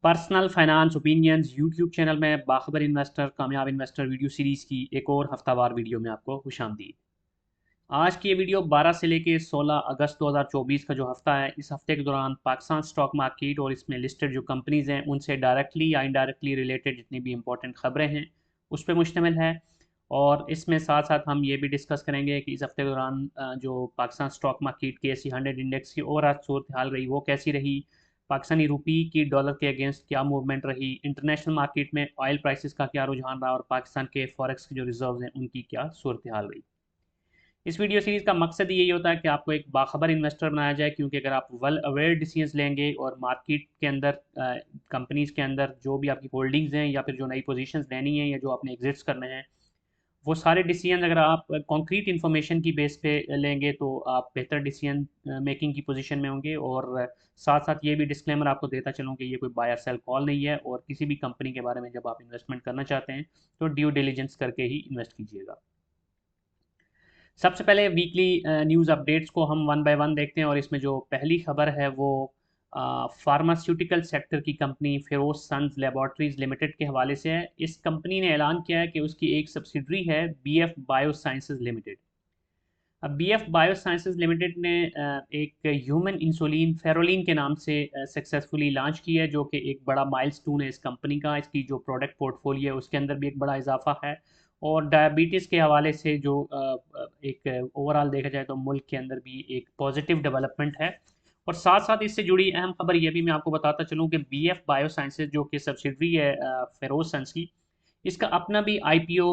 Personal finance opinions YouTube channel में बाखबर investor कामयाब investor video series की एक और हफ्तावार वीडियो में आपको खुशामदीद। आज की ये वीडियो 12 से लेके 16 अगस्त 2024 का जो हफ्ता है, इस हफ्ते के दौरान पाकिस्तान स्टॉक मार्केट और इसमें लिस्टेड जो कंपनीज़ हैं उनसे डायरेक्टली या इनडायरेक्टली रिलेटेड जितनी भी इंपॉर्टेंट खबरें हैं उस पर मुश्तमिल है। और इसमें साथ साथ हम ये भी डिस्कस करेंगे कि इस हफ्ते के दौरान जो पाकिस्तान स्टॉक मार्केट के KSE 100 इंडेक्स की और आज सूरत हाल रही वो कैसी रही, पाकिस्तानी रुपी की डॉलर के अगेंस्ट क्या मूवमेंट रही, इंटरनेशनल मार्केट में ऑयल प्राइसेस का क्या रुझान रहा और पाकिस्तान के फॉरेक्स के जो रिजर्व्स हैं उनकी क्या सूरत हाल रही। इस वीडियो सीरीज़ का मकसद यही होता है कि आपको एक बाखबर इन्वेस्टर बनाया जाए, क्योंकि अगर आप वेल अवेयर डिसीजंस लेंगे और मार्केट के अंदर कंपनीज़ के अंदर जो भी आपकी होल्डिंग्स हैं या फिर जो नई पोजीशंस लेनी है या जो आपने एग्जिट्स करने हैं, वो सारे डिसीजन अगर आप कॉन्क्रीट इन्फॉर्मेशन की बेस पे लेंगे तो आप बेहतर डिसीजन मेकिंग की पोजीशन में होंगे। और साथ साथ ये भी डिस्क्लेमर आपको देता चलूँ कि ये कोई बाय और सेल कॉल नहीं है, और किसी भी कंपनी के बारे में जब आप इन्वेस्टमेंट करना चाहते हैं तो ड्यू डिलिजेंस करके ही इन्वेस्ट कीजिएगा। सबसे पहले वीकली न्यूज़ अपडेट्स को हम वन बाय वन देखते हैं, और इसमें जो पहली खबर है वो फार्मास्यूटिकल सेक्टर की company Feroze Sons Laboratories Limited के हवाले से है। इस कंपनी ने ऐलान किया है कि उसकी एक सब्सिडरी है BF बायोसाइंसेज लिमिटेड। अब BF बायोसाइंसेज लिमिटेड ने एक ह्यूमन इंसुलिन फेरोलिन के नाम से सक्सेसफुली लॉन्च की है, जो कि एक बड़ा माइलस्टोन है इस कंपनी का। इसकी जो प्रोडक्ट पोर्टफोलियो है उसके अंदर भी एक बड़ा इजाफा है, और डायबिटीज़ के हवाले से जो एक ओवरऑल देखा जाए तो मुल्क के अंदर भी एक पॉजिटिव डेवलपमेंट है। और साथ साथ इससे जुड़ी अहम खबर ये भी मैं आपको बताता चलूँ कि BF बायोसाइंसेज जो कि सब्सिडरी है फेरोज सन्स की, इसका अपना भी IPO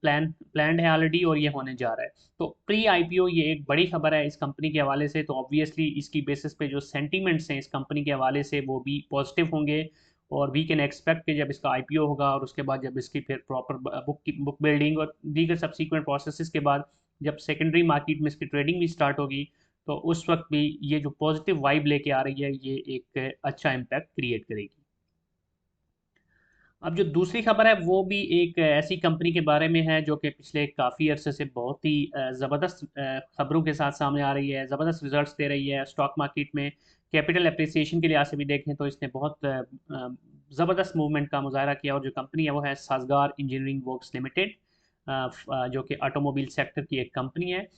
प्लान है ऑलरेडी, और ये होने जा रहा है। तो प्री IPO ये एक बड़ी खबर है इस कंपनी के हवाले से। तो ऑब्वियसली इसकी बेसिस पे जो सेंटीमेंट्स हैं इस कंपनी के हवाले से वो भी पॉजिटिव होंगे, और वी कैन एक्सपेक्ट कि जब इसका IPO होगा और उसके बाद जब इसकी फिर प्रॉपर बुक बिल्डिंग और दीगर सब्सिक्वेंट प्रोसेसेस के बाद जब सेकेंडरी मार्केट में इसकी ट्रेडिंग भी स्टार्ट होगी, तो उस वक्त भी ये जो पॉजिटिव वाइब लेके आ रही है ये एक अच्छा इम्पैक्ट क्रिएट करेगी। अब जो दूसरी खबर है वो भी एक ऐसी कंपनी के बारे में है जो कि पिछले काफ़ी अरसे से बहुत ही ज़बरदस्त खबरों के साथ सामने आ रही है, ज़बरदस्त रिजल्ट्स दे रही है स्टॉक मार्केट में। कैपिटल एप्रिसिएशन के लिहाज से भी देखें तो इसने बहुत ज़बरदस्त मूवमेंट का मुजाहरा किया, और जो कंपनी है वो है साजगार इंजीनियरिंग वर्क्स लिमिटेड, जो कि ऑटोमोबाइल सेक्टर की एक कंपनी है।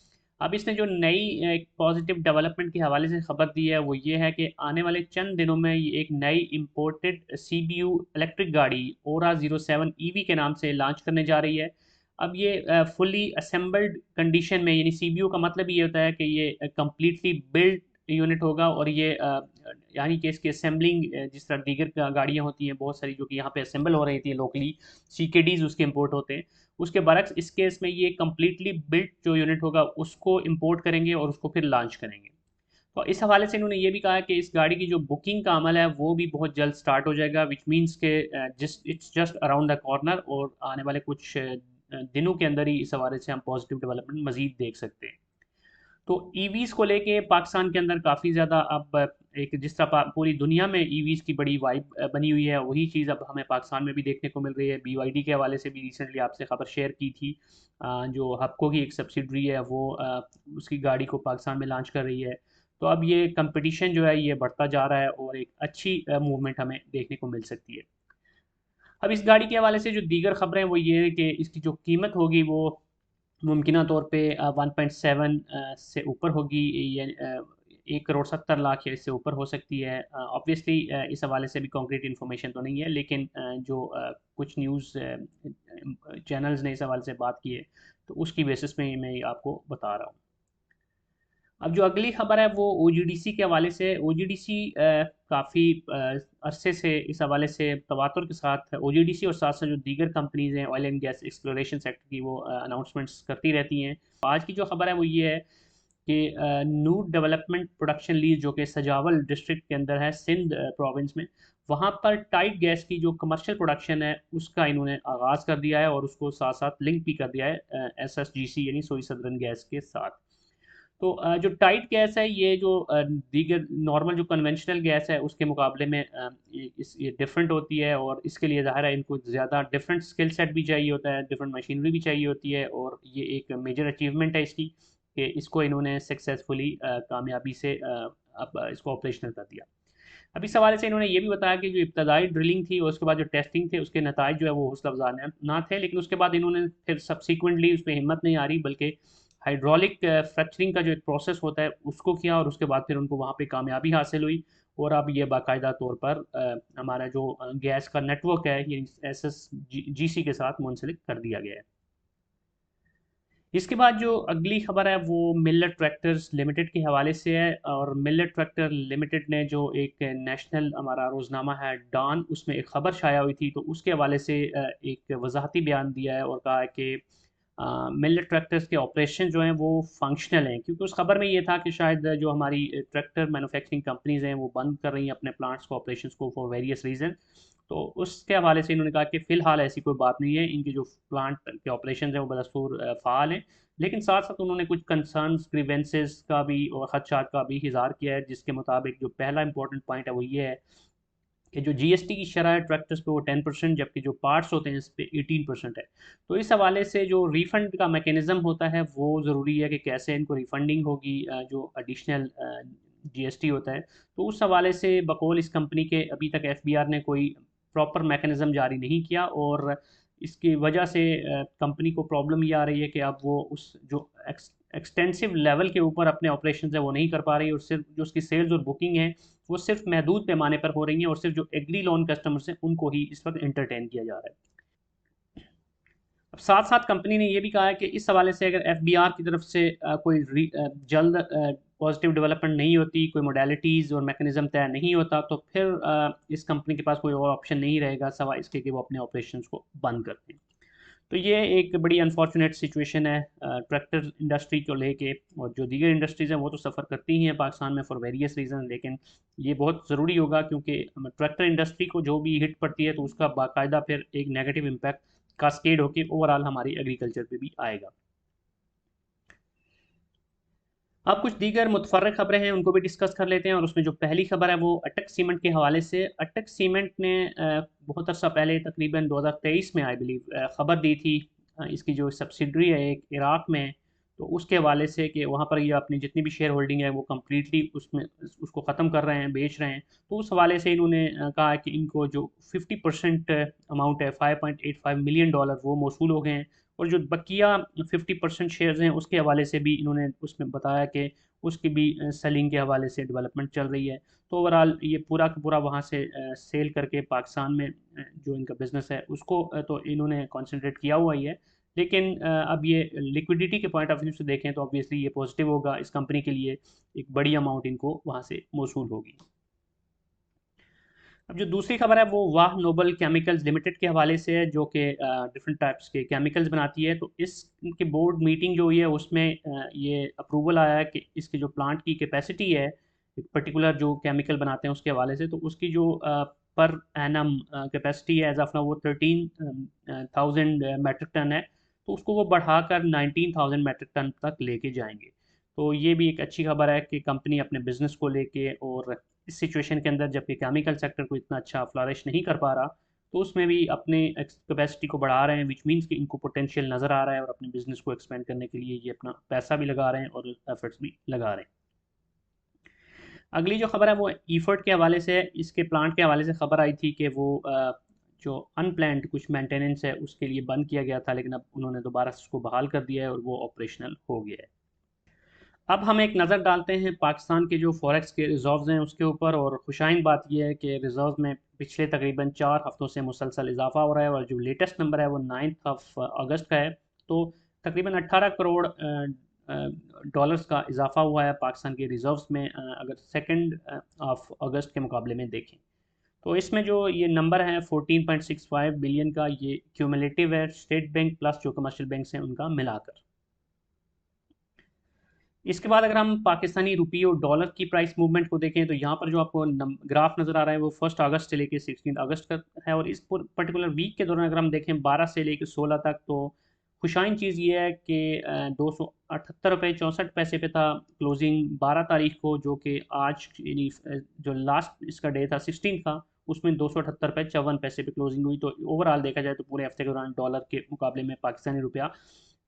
अब इसने जो नई एक पॉजिटिव डेवलपमेंट के हवाले से खबर दी है वो ये है कि आने वाले चंद दिनों में ये एक नई इंपोर्टेड CBU इलेक्ट्रिक गाड़ी ओरा 07 EV के नाम से लॉन्च करने जा रही है। अब ये फुली असेंबल्ड कंडीशन में, यानी CBU का मतलब ये होता है कि ये कंप्लीटली बिल्ड यूनिट होगा, और ये यानी कि इसकी असेंबलिंग जिस तरह दीगर गाड़ियाँ होती हैं बहुत सारी जो कि यहाँ पे असेंबल हो रही थी लोकली, CKDs उसके इम्पोर्ट होते हैं, उसके बरक्स इस केस में ये कम्प्लीटली बिल्ट जो यूनिट होगा उसको इंपोर्ट करेंगे और उसको फिर लॉन्च करेंगे। तो इस हवाले से इन्होंने ये भी कहा है कि इस गाड़ी की जो बुकिंग का अमल है वो भी बहुत जल्द स्टार्ट हो जाएगा, विच मीन्स के just it's just around the corner, और आने वाले कुछ दिनों के अंदर ही इस हवाले से हम पॉजिटिव डेवलपमेंट मजीद देख सकते हैं। तो ईवीज़ को लेके पाकिस्तान के अंदर काफ़ी ज़्यादा अब एक जिस तरह पूरी दुनिया में ईवीज़ की बड़ी वाइब बनी हुई है, वही चीज़ अब हमें पाकिस्तान में भी देखने को मिल रही है। BYD के हवाले से भी रिसेंटली आपसे खबर शेयर की थी। जो हपको की एक सब्सिडरी है वो उसकी गाड़ी को पाकिस्तान में लॉन्च कर रही है। तो अब ये कंपटीशन जो है ये बढ़ता जा रहा है, और एक अच्छी मूवमेंट हमें देखने को मिल सकती है। अब इस गाड़ी के हवाले से जो दीगर खबरें वो ये है कि इसकी जो कीमत होगी वो मुमकिना तौर पे 1.7 से ऊपर होगी, या 1 करोड़ 70 लाख या इससे ऊपर हो सकती है। ऑब्वियसली इस हवाले से भी कॉन्क्रीट इन्फॉर्मेशन तो नहीं है, लेकिन जो कुछ न्यूज़ चैनल्स ने इस हवाले से बात की है तो उसकी बेसिस में मैं आपको बता रहा हूँ। अब जो अगली खबर है वो OGDC के हवाले से। OGDC काफ़ी अरसे से इस हवाले से तवातुर के साथ OGDC और साथ साथ जो दीगर कंपनीज हैं oil and gas exploration sector की वो अनाउंसमेंट्स करती रहती हैं। आज की जो खबर है वो ये है कि न्यू डेवलपमेंट प्रोडक्शन लीज जो कि सजावल डिस्ट्रिक्ट के अंदर है सिंध प्रोविंस में, वहाँ पर टाइट गैस की जो कमर्शियल प्रोडक्शन है उसका इन्होंने आगाज़ कर दिया है, और उसको साथ साथ लिंक भी कर दिया है SSGC यानी सोई सदरन गैस के साथ। तो जो टाइट गैस है ये जो दीगर नॉर्मल जो कन्वेंशनल गैस है उसके मुकाबले में ये डिफरेंट होती है, और इसके लिए ज़ाहिर है इनको ज़्यादा डिफरेंट स्किल सेट भी चाहिए होता है, डिफरेंट मशीनरी भी चाहिए होती है, और ये एक मेजर अचीवमेंट है इसकी कि इसको इन्होंने सक्सेसफुली कामयाबी से अब इसको ऑपरेशनल कर दिया। अब इस हवाले से इन्होंने ये भी बताया कि जो इब्तदाई ड्रिलिंग थी और उसके बाद जो टेस्टिंग थे उसके नताइज जो है वो हौसला अफजा ना थे, लेकिन उसके बाद इन्होंने फिर सब्सिक्वेंटली उसमें हिम्मत नहीं आ रही, बल्कि हाइड्रोलिक फ्रैक्चरिंग का जो एक प्रोसेस होता है उसको किया और उसके बाद फिर उनको वहाँ पे कामयाबी हासिल हुई। और अब ये बाकायदा तौर पर हमारा जो गैस का नेटवर्क है ये SSGC के साथ मुंसलिक कर दिया गया है। इसके बाद जो अगली खबर है वो मिल्लत ट्रैक्टर्स लिमिटेड के हवाले से है, और मिल्लत ट्रैक्टर लिमिटेड ने जो एक नेशनल हमारा रोज़नामा है डॉन, उसमें एक ख़बर शाया हुई थी, तो उसके हवाले से एक वजाहती बयान दिया है और कहा है कि मिल्लत ट्रैक्टर्स के ऑपरेशन जो हैं वो फंक्शनल हैं, क्योंकि उस खबर में ये था कि शायद जो हमारी ट्रैक्टर मैन्युफैक्चरिंग कंपनीज हैं वो बंद कर रही हैं अपने प्लांट्स को, ऑपरेशंस को, फॉर वेरियस रीज़न। तो उसके हवाले से इन्होंने कहा कि फ़िलहाल ऐसी कोई बात नहीं है, इनके जो प्लांट के ऑपरेशन हैं वो बदस्तूर फ़ाल हैं। लेकिन साथ साथ उन्होंने कुछ कंसर्न्स ग्रीवेंसेस का भी और खदशात का भी इज़हार किया है, जिसके मुताबिक जो पहला इंपॉर्टेंट पॉइंट है वो ये है कि जो जीएसटी की शरह है ट्रैक्टर्स पे वो 10%, जबकि जो पार्ट्स होते हैं इस पे 18% है। तो इस हवाले से जो रिफ़ंड का मैकेनिज़्म होता है वो ज़रूरी है कि कैसे इनको रिफ़ंडिंग होगी, जो एडिशनल जीएसटी होता है। तो उस हवाले से बकौल इस कंपनी के अभी तक एफबीआर ने कोई प्रॉपर मैकेनिज़्म जारी नहीं किया, और इसकी वजह से कंपनी को प्रॉब्लम ये आ रही है कि अब वो उस जो एक्सटेंसिव लेवल के ऊपर अपने ऑपरेशन है वो नहीं कर पा रही, और सिर्फ जो उसकी सेल्स और बुकिंग है वो सिर्फ महदूद पैमाने पर हो रही हैं, और सिर्फ जो एग्री लोन कस्टमर्स हैं उनको ही इस वक्त एंटरटेन किया जा रहा है। अब साथ साथ कंपनी ने ये भी कहा है कि इस हवाले से अगर एफबीआर की तरफ से जल्द पॉजिटिव डेवलपमेंट नहीं होती, कोई मोडेलिटीज़ और मैकेनिज्म तय नहीं होता, तो फिर इस कंपनी के पास कोई और ऑप्शन नहीं रहेगा सवाए इसके कि वो अपने ऑपरेशंस को बंद कर दें। तो ये एक बड़ी अनफॉर्चुनेट सिचुएशन है ट्रैक्टर इंडस्ट्री को लेके, और जो दीगर इंडस्ट्रीज़ हैं वो तो सफ़र करती ही हैं पाकिस्तान में फॉर वेरियस रीज़न, लेकिन ये बहुत ज़रूरी होगा क्योंकि ट्रैक्टर इंडस्ट्री को जो भी हिट पड़ती है तो उसका बाकायदा फिर एक नेगेटिव इम्पैक्ट कास्केड होकर ओवरऑल हमारी एग्रीकल्चर पे भी आएगा। अब कुछ दीगर मुतफर्रिक खबरें हैं उनको भी डिस्कस कर लेते हैं, और उसमें जो पहली खबर है वो अटक सीमेंट के हवाले से। अटक सीमेंट ने बहुत अर्सा पहले तकरीबन 2023 में आई बिलीव खबर दी थी, इसकी जो सब्सिडरी है एक इराक़ में, तो उसके हवाले से कि वहाँ पर ये अपनी जितनी भी शेयर होल्डिंग है वो कम्प्लीटली उसमें उसको ख़त्म कर रहे हैं, बेच रहे हैं। तो उस हवाले से इन्होंने कहा कि इनको जो 50% अमाउंट है $5.85 मिलियन वो मौसूल हो गए हैं, और जो बकिया 50% शेयर्स हैं उसके हवाले से भी इन्होंने उसमें बताया कि उसकी भी सेलिंग के हवाले से डेवलपमेंट चल रही है। तो ओवरऑल ये पूरा का पूरा वहाँ से सेल करके पाकिस्तान में जो इनका बिज़नेस है उसको तो इन्होंने कॉन्सेंट्रेट किया हुआ ही है, लेकिन अब ये लिक्विडिटी के पॉइंट ऑफ व्यू से देखें तो ऑब्वियसली ये पॉजिटिव होगा इस कंपनी के लिए, एक बड़ी अमाउंट इनको वहाँ से मौसूल होगी। अब जो दूसरी खबर है वो वाह नोबल केमिकल्स लिमिटेड के हवाले से है, जो कि डिफरेंट टाइप्स के केमिकल्स बनाती है। तो इसके बोर्ड मीटिंग जो हुई है उसमें ये अप्रूवल आया है कि इसके जो प्लांट की कैपेसिटी है एक पर्टिकुलर जो केमिकल बनाते हैं उसके हवाले से, तो उसकी जो पर एनम कैपेसिटी है एज ऑफ नाउ वो 13,000 मेट्रिक टन है, तो उसको वो बढ़ाकर 19,000 मेट्रिक टन तक लेके जाएंगे। तो ये भी एक अच्छी खबर है कि कंपनी अपने बिजनेस को लेके, और इस सिचुएशन के अंदर जबकि केमिकल सेक्टर को इतना अच्छा फ्लरिश नहीं कर पा रहा, तो उसमें भी अपने कैपेसिटी को बढ़ा रहे हैं, विच मीन्स कि इनको पोटेंशियल नज़र आ रहा है, और अपने बिजनेस को एक्सपेंड करने के लिए ये अपना पैसा भी लगा रहे हैं और एफर्ट्स भी लगा रहे हैं। अगली जो खबर है वो ईफर्ट के हवाले से है। इसके प्लांट के हवाले से खबर आई थी कि वो जो अनप्लान्ड कुछ मेंटेनेंस है उसके लिए बंद किया गया था, लेकिन अब उन्होंने दोबारा से उसको बहाल कर दिया है और वो ऑपरेशनल हो गया है। अब हम एक नज़र डालते हैं पाकिस्तान के जो फॉरेक्स के रिजर्व्स हैं उसके ऊपर, और खुशाइन बात यह है कि रिजर्व में पिछले तकरीबन 4 हफ्तों से मुसलसल इजाफा हो रहा है, और जो लेटेस्ट नंबर है वो 9 अगस्त का है। तो तकरीबन 18 करोड़ डॉलर्स का इजाफा हुआ है पाकिस्तान के रिजर्व्स में, अगर 2 अगस्त के मुकाबले में देखें। तो इसमें जो ये नंबर है 14.65 बिलियन का, ये क्यूमुलेटिव है स्टेट बैंक प्लस जो कमर्शियल बैंक हैं उनका मिलाकर। इसके बाद अगर हम पाकिस्तानी रुपये और डॉलर की प्राइस मूवमेंट को देखें तो यहाँ पर जो आपको ग्राफ नज़र आ रहा है वो 1 अगस्त से लेकर 16 अगस्त का है, और इस पर्टिकुलर वीक के दौरान अगर हम देखें 12 से लेकर 16 तक, तो खुशाइन चीज़ ये है कि 278 रुपये 64 पैसे पे था क्लोजिंग 12 तारीख को, जो कि आज यानी जो लास्ट इसका डे था 16 का, उसमें 278 रुपये 54 पैसे पे क्लोजिंग हुई। तो ओवरऑल देखा जाए तो पूरे हफ्ते के दौरान डॉलर के मुकाबले में पाकिस्तानी रुपया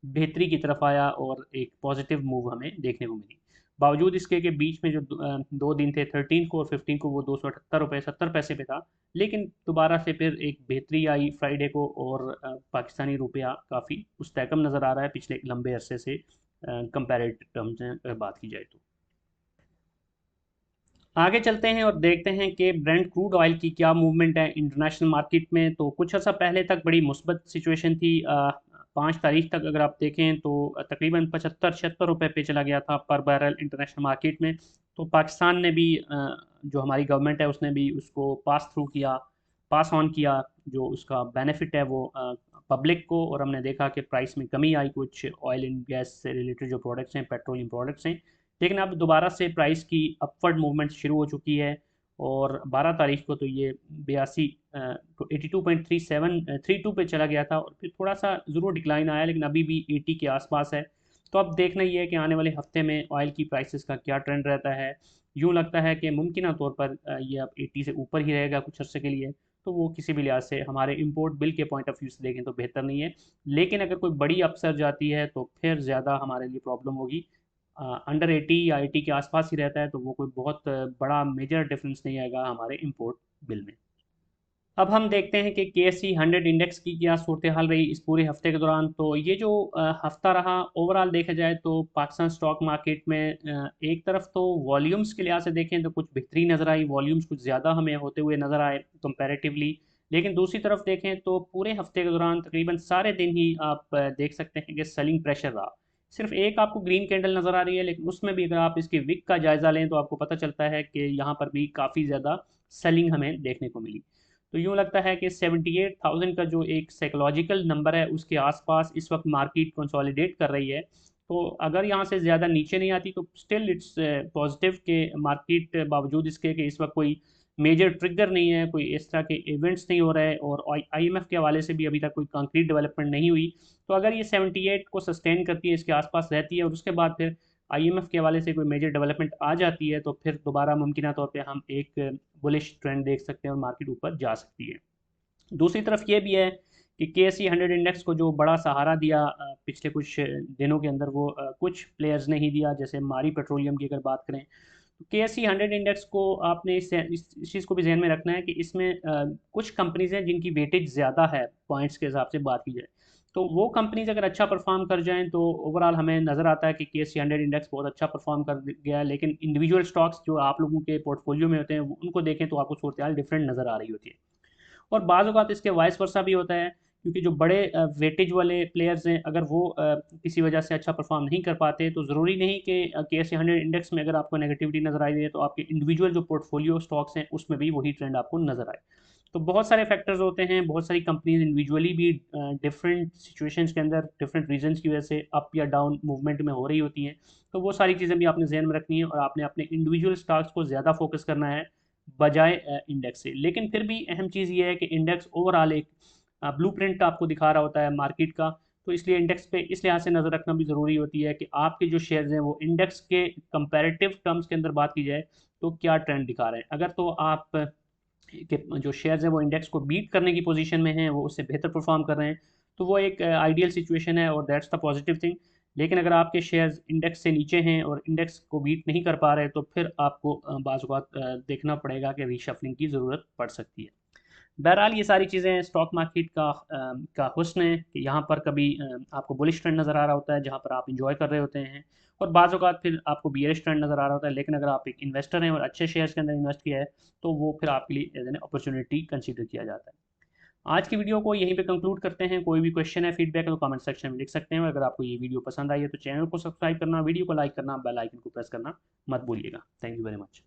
बेहतरी की तरफ आया और एक पॉजिटिव मूव हमें देखने को मिली। बावजूद इसके के बीच में जो 2 दिन थे 13 को और 15 को वो 278 रुपये 70 पैसे पे था, लेकिन दोबारा से फिर एक बेहतरी आई फ्राइडे को और पाकिस्तानी रुपया काफ़ी मुस्तहकम नज़र आ रहा है पिछले लंबे अरसे से कंपेरेटिव टर्म्स में अगर बात की जाए तो। आगे चलते हैं और देखते हैं कि ब्रेंट क्रूड ऑयल की क्या मूवमेंट है इंटरनेशनल मार्केट में। तो कुछ अर्सा पहले तक बड़ी मुस्बत सिचुएशन थी। 5 तारीख तक अगर आप देखें तो तकरीबन 75-76 रुपये पे चला गया था पर बैरल इंटरनेशनल मार्केट में। तो पाकिस्तान ने भी जो हमारी गवर्नमेंट है उसने भी उसको पास ऑन किया जो उसका बेनिफिट है वो पब्लिक को, और हमने देखा कि प्राइस में कमी आई कुछ ऑयल एंड गैस से रिलेटेड जो प्रोडक्ट्स हैं, पेट्रोलियम प्रोडक्ट्स हैं। लेकिन अब दोबारा से प्राइस की अपवर्ड मूवमेंट शुरू हो चुकी है और 12 तारीख को तो ये 82.32 पे चला गया था और फिर थोड़ा सा ज़रूर डिक्लाइन आया लेकिन अभी भी 80 के आसपास है। तो अब देखना ये है कि आने वाले हफ्ते में ऑयल की प्राइसेस का क्या ट्रेंड रहता है। यूँ लगता है कि मुमकिन तौर पर ये अब 80 से ऊपर ही रहेगा कुछ अर्से के लिए। तो वो किसी भी लिहाज से हमारे इंपोर्ट बिल के पॉइंट ऑफ व्यू से देखें तो बेहतर नहीं है, लेकिन अगर कोई बड़ी अपसर जाती है तो फिर ज़्यादा हमारे लिए प्रॉब्लम होगी। अंडर 80 या 80 के आसपास ही रहता है तो वो कोई बहुत बड़ा मेजर डिफरेंस नहीं आएगा हमारे इंपोर्ट बिल में। अब हम देखते हैं कि KSE 100 इंडेक्स की क्या सूरत हाल रही इस पूरे हफ्ते के दौरान। तो ये जो हफ्ता रहा ओवरऑल देखा जाए तो पाकिस्तान स्टॉक मार्केट में एक तरफ तो वॉल्यूम्स के लिहाज से देखें तो कुछ बेहतरी नज़र आई, वॉल्यूम्स कुछ ज़्यादा हमें होते हुए नज़र आए कंपैरेटिवली। लेकिन दूसरी तरफ देखें तो पूरे हफ्ते के दौरान तकरीबन सारे दिन ही आप देख सकते हैं कि सेलिंग प्रेशर रहा। सिर्फ एक आपको ग्रीन कैंडल नज़र आ रही है, लेकिन उसमें भी अगर आप इसकी विक का जायज़ा लें तो आपको पता चलता है कि यहाँ पर भी काफ़ी ज़्यादा सेलिंग हमें देखने को मिली। तो यूँ लगता है कि 78,000 का जो एक साइकोलॉजिकल नंबर है उसके आसपास इस वक्त मार्केट कंसोलिडेट कर रही है। तो अगर यहाँ से ज़्यादा नीचे नहीं आती तो स्टिल इट्स पॉजिटिव के मार्केट बावजूद इसके कि इस वक्त कोई मेजर ट्रिगर नहीं है, कोई इस तरह के इवेंट्स नहीं हो रहे और IMF के हवाले से भी अभी तक कोई कंक्रीट डेवलपमेंट नहीं हुई। तो अगर ये 78 को सस्टेन करती है, इसके आसपास रहती है और उसके बाद फिर IMF के हवाले से कोई मेजर डेवलपमेंट आ जाती है तो फिर दोबारा मुमकिन तौर पे हम एक बुलिश ट्रेंड देख सकते हैं और मार्केट ऊपर जा सकती है। दूसरी तरफ ये भी है कि KSE 100 इंडेक्स को जो बड़ा सहारा दिया पिछले कुछ दिनों के अंदर वो कुछ प्लेयर्स ने ही दिया, जैसे मारी पेट्रोलियम की अगर बात करें तो KSE 100 इंडेक्स को आपने इस चीज़ को भी जहन में रखना है कि इसमें कुछ कंपनीज हैं जिनकी वेटेज ज़्यादा है पॉइंट्स के हिसाब से बात की जाए। तो वो कंपनीज अगर अच्छा परफॉर्म कर जाएं तो ओवरऑल हमें नज़र आता है कि KSE 100 इंडेक्स बहुत अच्छा परफॉर्म कर गया है, लेकिन इंडिविजुअल स्टॉक्स जो आप लोगों के पोर्टफोलियो में होते हैं उनको देखें तो आपको सूरत हाल डिफरेंट नज़र आ रही होती है। और बाज़ औक़ात इसके वाइस वर्सा भी होता है, क्योंकि जो बड़े वेटेज वाले प्लेयर्स हैं अगर वो किसी वजह से अच्छा परफॉर्म नहीं कर पाते तो ज़रूरी नहीं कि KSE 100 इंडेक्स में अगर आपको नेगेटिविटी नज़र आई है तो आपके इंडिविजुअल जो पोर्टफोलियो स्टॉक्स हैं उसमें भी वही ट्रेंड आपको नज़र आए। तो बहुत सारे फैक्टर्स होते हैं, बहुत सारी कंपनीज इंडिविजुअली भी डिफरेंट सिचुएशंस के अंदर डिफरेंट रीजंस की वजह से अप या डाउन मूवमेंट में हो रही होती हैं। तो वो सारी चीज़ें भी आपने जहन में रखनी है और आपने अपने इंडिविजुअल स्टॉक्स को ज़्यादा फोकस करना है बजाय इंडेक्स से। लेकिन फिर भी अहम चीज़ ये है कि इंडेक्स ओवरऑल एक ब्लूप्रिंट आपको दिखा रहा होता है मार्केट का, तो इसलिए इंडेक्स पे इस लिहाज से नज़र रखना भी ज़रूरी होती है कि आपके जो शेयर्स हैं वो इंडेक्स के कंपैरेटिव टर्म्स के अंदर बात की जाए तो क्या ट्रेंड दिखा रहे हैं। अगर तो आप के जो शेयर्स हैं वो इंडेक्स को बीट करने की पोजीशन में हैं, वो उससे बेहतर परफॉर्म कर रहे हैं, तो वो एक आइडियल सिचुएशन है और दैट्स द पॉजिटिव थिंग। लेकिन अगर आपके शेयर्स इंडेक्स से नीचे हैं और इंडेक्स को बीट नहीं कर पा रहे तो फिर आपको बाज़ औक़ात देखना पड़ेगा कि रीशफलिंग की ज़रूरत पड़ सकती है। बहरहाल ये सारी चीज़ें स्टॉक मार्केट का हुस्न है कि यहाँ पर कभी आपको बुलिश ट्रेंड नज़र आ रहा होता है जहाँ पर आप इंजॉय कर रहे होते हैं, और बाज़ औक़ात फिर आपको बियरिश ट्रेंड नज़र आ रहा होता है। लेकिन अगर आप एक इन्वेस्टर हैं और अच्छे शेयर्स के अंदर इन्वेस्ट किया है तो वो फिर आपके लिए एज एन अपॉर्चुनिटी कंसीडर किया जाता है। आज की वीडियो को यहीं पे कंक्लूड करते हैं। कोई भी क्वेश्चन है, फीडबैक है तो कमेंट सेक्शन में लिख सकते हैं। और अगर आपको ये वीडियो पसंद आई है तो चैनल को सब्सक्राइब करना, वीडियो को लाइक करना, बेल आइकन को प्रेस करना मत भूलिएगा। Thank you very much.